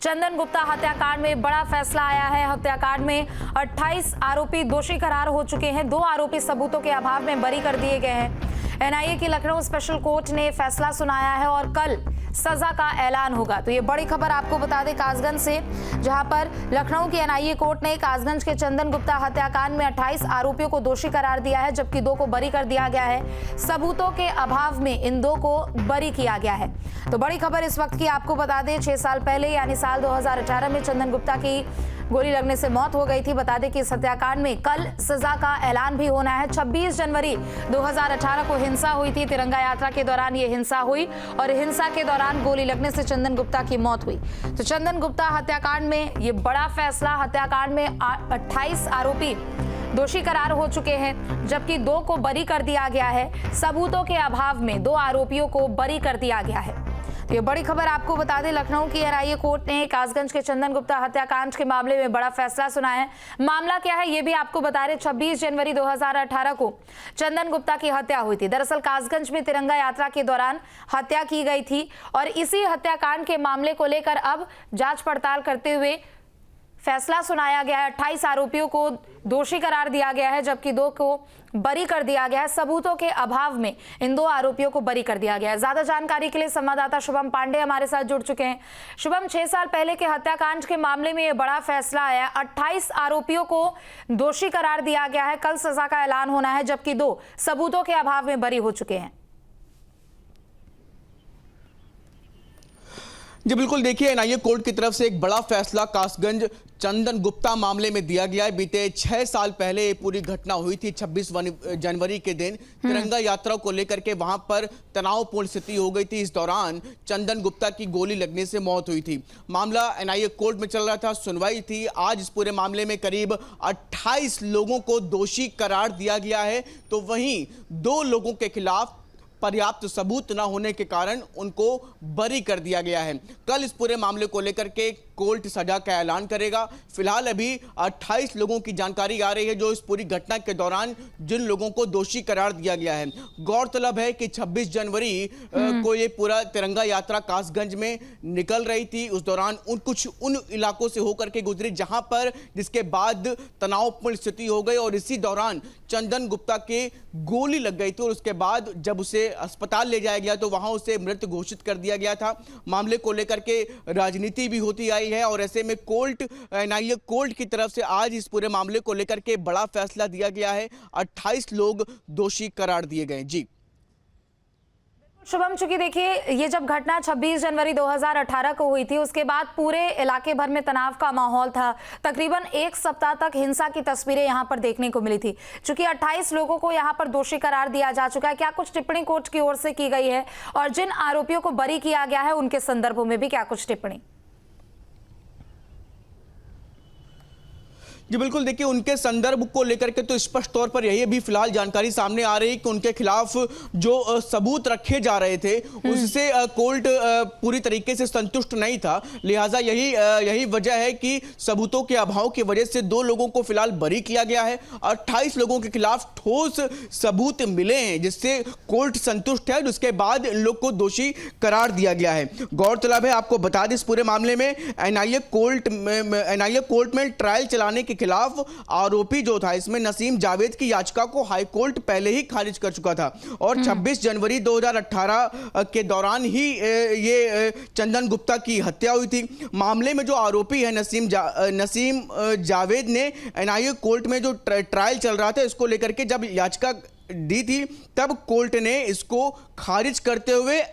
चंदन गुप्ता हत्याकांड में बड़ा फैसला आया है। हत्याकांड में 28 आरोपी दोषी करार हो चुके हैं। 2 आरोपी सबूतों के अभाव में बरी कर दिए गए हैं। एनआईए की लखनऊ स्पेशल कोर्ट ने फैसला सुनाया है और कल सजा का ऐलान होगा। तो ये बड़ी खबर आपको बता दें कासगंज से, जहां पर लखनऊ की एनआईए कोर्ट ने कासगंज के चंदन गुप्ता हत्याकांड में 28 आरोपियों को दोषी करार दिया है, जबकि 2 को बरी कर दिया गया है। सबूतों के अभाव में इन 2 को बरी किया गया है। तो बड़ी खबर इस वक्त की आपको बता दें, 6 साल पहले यानी साल 2018 में चंदन गुप्ता की गोली लगने से मौत हो गई थी। बता दें कि इस हत्याकांड में कल सजा का ऐलान भी होना है। 26 जनवरी 2018 को हिंसा हुई थी। तिरंगा यात्रा के दौरान ये हिंसा हुई और हिंसा के दौरान गोली लगने से चंदन गुप्ता की मौत हुई। तो चंदन गुप्ता हत्याकांड में ये बड़ा फैसला, हत्याकांड में 28 आरोपी दोषी करार हो चुके हैं, जबकि 2 को बरी कर दिया गया है। सबूतों के अभाव में 2 आरोपियों को बरी कर दिया गया है। तो ये बड़ी खबर आपको बता दें, लखनऊ की एनआईए कोर्ट ने कासगंज के चंदन गुप्ता हत्याकांड के मामले में बड़ा फैसला सुनाया है। मामला क्या है ये भी आपको बता रहे। 26 जनवरी 2018 को चंदन गुप्ता की हत्या हुई थी। दरअसल कासगंज में तिरंगा यात्रा के दौरान हत्या की गई थी और इसी हत्याकांड के मामले को लेकर अब जांच पड़ताल करते हुए फैसला सुनाया गया है। 28 आरोपियों को दोषी करार दिया गया है, जबकि 2 को बरी कर दिया गया है। सबूतों के अभाव में इन 2 आरोपियों को बरी कर दिया गया है। ज्यादा जानकारी के लिए संवाददाता शुभम पांडे हमारे साथ जुड़ चुके हैं। शुभम, 6 साल पहले के हत्याकांड के मामले में यह बड़ा फैसला आया। 28 आरोपियों को दोषी करार दिया गया है। कल सजा का ऐलान होना है, जबकि 2 सबूतों के अभाव में बरी हो चुके हैं। जी बिल्कुल, देखिए एनआईए कोर्ट की तरफ से एक बड़ा फैसला कासगंज चंदन गुप्ता मामले में दिया गया है। बीते 6 साल पहले ये पूरी घटना हुई थी। 26 जनवरी के दिन तिरंगा यात्रा को लेकर के वहां पर तनावपूर्ण स्थिति हो गई थी। इस दौरान चंदन गुप्ता की गोली लगने से मौत हुई थी। मामला एनआईए कोर्ट में चल रहा था, सुनवाई थी। आज इस पूरे मामले में करीब 28 लोगों को दोषी करार दिया गया है, तो वहीं 2 लोगों के खिलाफ पर्याप्त सबूत न होने के कारण उनको बरी कर दिया गया है। कल इस पूरे मामले को लेकर के कोर्ट सजा का ऐलान करेगा। फिलहाल अभी 28 लोगों की जानकारी आ रही है जो इस पूरी घटना के दौरान जिन लोगों को दोषी करार दिया गया है। गौरतलब है कि 26 जनवरी को ये पूरा तिरंगा यात्रा कासगंज में निकल रही थी। उस दौरान कुछ उन इलाकों से होकर के गुजरी जहां पर जिसके बाद तनावपूर्ण स्थिति हो गई और इसी दौरान चंदन गुप्ता के गोली लग गई थी और उसके बाद जब उसे अस्पताल ले जाया गया तो वहां उसे मृत घोषित कर दिया गया था। मामले को लेकर के राजनीति भी होती आई है और ऐसे में एनआईए कोर्ट की तरफ से आज इस पूरे मामले को लेकर के बड़ा फैसला दिया गया है। 28 लोग दोषी करार दिए गए। जी शुभम, चूंकि देखिए ये जब घटना 26 जनवरी 2018 को हुई थी, उसके बाद पूरे इलाके भर में तनाव का माहौल था। तकरीबन 1 सप्ताह तक हिंसा की तस्वीरें यहां पर देखने को मिली थी। चूंकि 28 लोगों को यहां पर दोषी करार दिया जा चुका है, क्या कुछ टिप्पणी कोर्ट की ओर से की गई है और जिन आरोपियों को बरी किया गया है उनके संदर्भों में भी क्या कुछ टिप्पणी? जी बिल्कुल, देखिए उनके संदर्भ को लेकर के तो स्पष्ट तौर पर यही भी फिलहाल जानकारी सामने आ रही है कि उनके खिलाफ जो सबूत रखे जा रहे थे उससे कोर्ट पूरी तरीके से संतुष्ट नहीं था। लिहाजा यही वजह है कि सबूतों के अभाव की वजह से 2 लोगों को फिलहाल बरी किया गया है। 28 लोगों के खिलाफ ठोस सबूत मिले हैं जिससे कोर्ट संतुष्ट है। उसके बाद इन लोग को दोषी करार दिया गया है। गौरतलब है, आपको बता दें, इस पूरे मामले में एनआईए कोर्ट में ट्रायल चलाने के खिलाफ आरोपी जो था इसमें नसीम जावेद की याचिका को हाईकोर्ट पहले ही खारिज कर चुका था और 26 जनवरी 2018 के दौरान ही ये चंदन गुप्ता की हत्या हुई थी। मामले में जो आरोपी है नसीम जावेद ने एनआईए कोर्ट में जो ट्रायल चल रहा था इसको लेकर के जब याचिका दी थी तब कोर्ट ने इसको खारिज करते हुए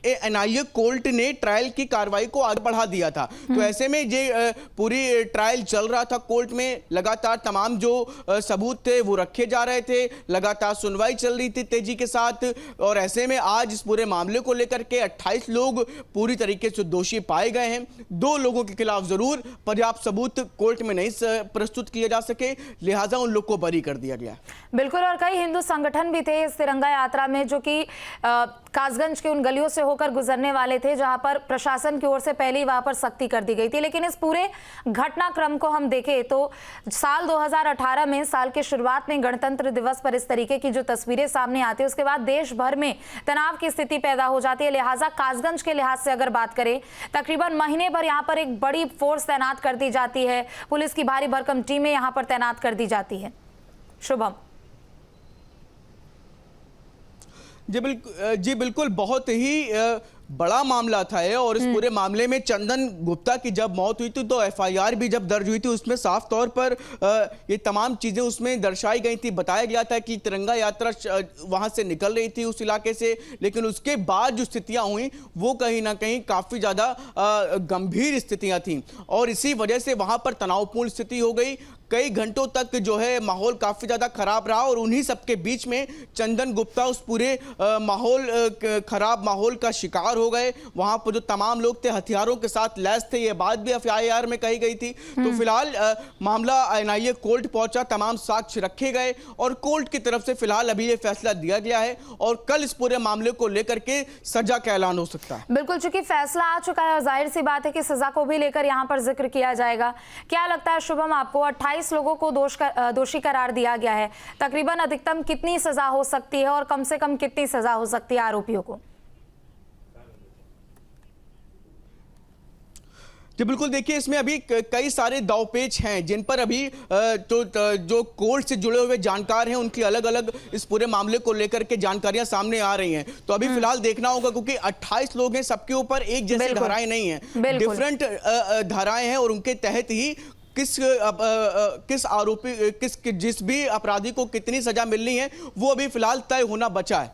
एनआईए कोर्ट ने ट्रायल की कार्रवाई को आगे बढ़ा दिया था। तो ऐसे में ये पूरी ट्रायल चल रहा था कोर्ट में, लगातार तमाम जो सबूत थे वो रखे जा रहे थे, लगातार सुनवाई चल रही थी तेजी के साथ और ऐसे में आज इस पूरे मामले को लेकर के 28 लोग पूरी तरीके से दोषी पाए गए हैं। 2 लोगों के खिलाफ जरूर पर्याप्त सबूत कोर्ट में नहीं प्रस्तुत किए जा सके, लिहाजा उन लोग को बरी कर दिया गया। बिल्कुल, और कई हिंदू संगठन भी थे इस तिरंगा यात्रा में जो कि कासगंज के उन गलियों से होकर गुजरने वाले थे, जहां पर प्रशासन की ओर से पहले ही वहां पर सख्ती कर दी गई थी। लेकिन इस पूरे घटनाक्रम को हम देखें तो साल 2018 में, साल के शुरुआत में गणतंत्र दिवस पर इस तरीके की जो तस्वीरें सामने आती है, उसके बाद देश भर में तनाव की स्थिति पैदा हो जाती है। लिहाजा कासगंज के लिहाज से अगर बात करें, तकरीबन महीने भर यहाँ पर एक बड़ी फोर्स तैनात कर दी जाती है, पुलिस की भारी भरकम टीमें यहाँ पर तैनात कर दी जाती है। शुभम। जी बिल्कुल, बहुत ही बड़ा मामला था ये। और इस पूरे मामले में चंदन गुप्ता की जब मौत हुई थी तो एफआईआर भी जब दर्ज हुई थी, उसमें साफ तौर पर ये तमाम चीजें उसमें दर्शाई गई थी। बताया गया था कि तिरंगा यात्रा वहां से निकल रही थी उस इलाके से, लेकिन उसके बाद जो स्थितियां हुई वो कहीं ना कहीं काफी ज्यादा गंभीर स्थितियां थी और इसी वजह से वहां पर तनावपूर्ण स्थिति हो गई। कई घंटों तक जो है माहौल काफी ज्यादा खराब रहा और उन्हीं सबके बीच में चंदन गुप्ता उस पूरे खराब माहौल का शिकार हो गए। वहां पर जो तमाम लोग थे हथियारों के साथ लैस थे, ये बात भी एफआईआर में कही गई थी। तो फिलहाल मामला एनआईए कोर्ट पहुंचा, तमाम साक्ष्य रखे गए और कोर्ट की तरफ से फिलहाल अभी ये फैसला दिया गया है और कल इस पूरे मामले को लेकर के सजा का ऐलान हो सकता है। बिल्कुल, चूंकि फैसला आ चुका है और जाहिर सी बात है कि सजा को भी लेकर यहाँ पर जिक्र किया जाएगा। क्या लगता है शुभम आपको, 28 लोगों को दोषी करार दिया गया है, तकरीबन अधिकतम कितनी सजा हो सकती है और कम से कम कितनी सजा हो सकती है आरोपियों को? जी बिल्कुल, देखिए इसमें अभी कई सारे दावपेच हैं जिन पर अभी जो कोर्ट से जुड़े हुए जानकार हैं उनकी अलग अलग इस पूरे मामले को लेकर के जानकारियां सामने आ रही हैं। तो अभी फिलहाल देखना होगा क्योंकि 28 लोग हैं, सबके ऊपर एक जैसी धाराएं नहीं हैं, डिफरेंट धाराएं हैं और उनके तहत ही किस आरोपी जिस भी अपराधी को कितनी सजा मिलनी है वो अभी फिलहाल तय होना बचा है।